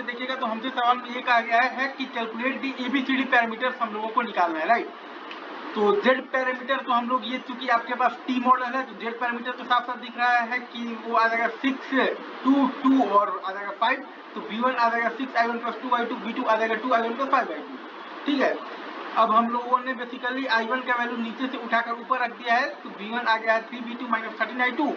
से देखिएगा तो हमसे सवाल में ये कहा गया है कि कैलकुलेट दी ABCD पैरामीटर्स हम लोगों को निकालना है, राइट। तो Z पैरामीटर तो हम लोग ये, चूंकि आपके पास T मॉडल है तो Z पैरामीटर तो साफ साफ दिख रहा है कि वो आ जाएगा 6, 2, 2 और आ जाएगा 5। तो V1 आ जाएगा 6I1 + 2I2, V2 आ जाएगा 2I1 + 5I2। ठीक है, अब हम लोगों ने बेसिकली I1 का वैल्यू नीचे से उठाकर ऊपर रख दिया है, तो V1 आ गया है 3V2 - 13I2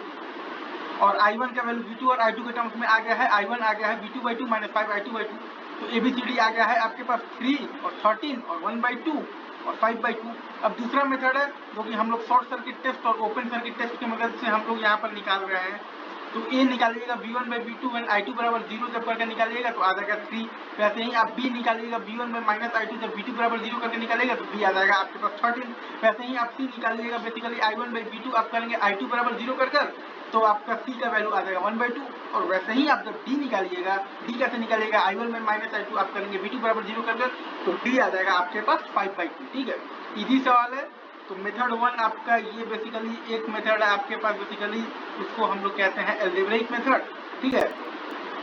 और I1 का वैल्यू V2 और I2 के टर्म्स में आ गया है, I1 आ गया है V2/2 - 5I2/2। तो ABCD आ गया है आपके पास 3 और 13 और 1/2 और 5/2। अब दूसरा मेथड है जो कि हम लोग शॉर्ट सर्किट टेस्ट और ओपन सर्किट टेस्ट की मदद से हम लोग यहाँ पर निकाल रहे हैं। तो A निकालिएगा V1/V2 when I2 = 0 जब करके निकालिएगा तो आ जाएगा 3। वैसे ही आप B निकालिएगा V1 में -I2 जब V2 = 0 करके निकालिएगा तो B आ जाएगा आपके पास 13। वैसे ही आप C निकालिएगा, बेसिकली I1/V2 आप करेंगे I2 = 0 कर तो आपका C का वैल्यू आ जाएगा 1/2। और वैसे ही आप जब D निकालिएगा, D कैसे निकालिएगा, I1 में -I2 आप करेंगे V2 = 0 कर तो D आ जाएगा आपके पास 5/2। ठीक है, इजी सवाल है। तो मेथड 1 आपका ये बेसिकली एक मेथड है आपके पास, बेसिकली उसको हम लोग कहते हैं एल्जेब्रिक मेथड। ठीक है,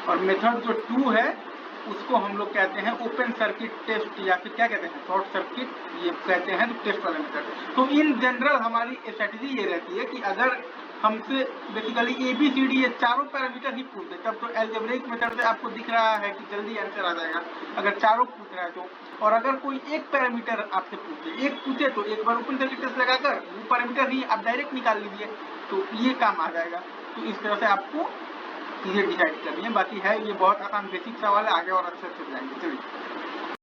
और मेथड जो 2 है उसको हम लोग कहते हैं ओपन सर्किट टेस्ट या फिर क्या कहते हैं शॉर्ट सर्किट, ये कहते हैं तो टेस्ट वाला मेथड। तो इन जनरल हमारी स्ट्रेटजी ये रहती है कि अगर हमसे बेसिकली ABCD ये चारों पैरामीटर ही पूछ दे तब तो एल्जेब्रिक मेथड से आपको दिख रहा है कि जल्दी आंसर आ जाएगा, अगर चारों पूछ रहा है तो। और अगर कोई एक पैरामीटर आपसे पूछे तो एक बार ओपन सर्किट टेस्ट लगाकर वो पैरामीटर ही आप डायरेक्ट निकाल लीजिए, तो ये काम आ जाएगा। तो इस तरह से आपको चीजें डिसाइड करनी है। बाकी है ये बहुत आसान बेसिक सवाल है, आगे और अच्छे से जाएंगे। चलिए।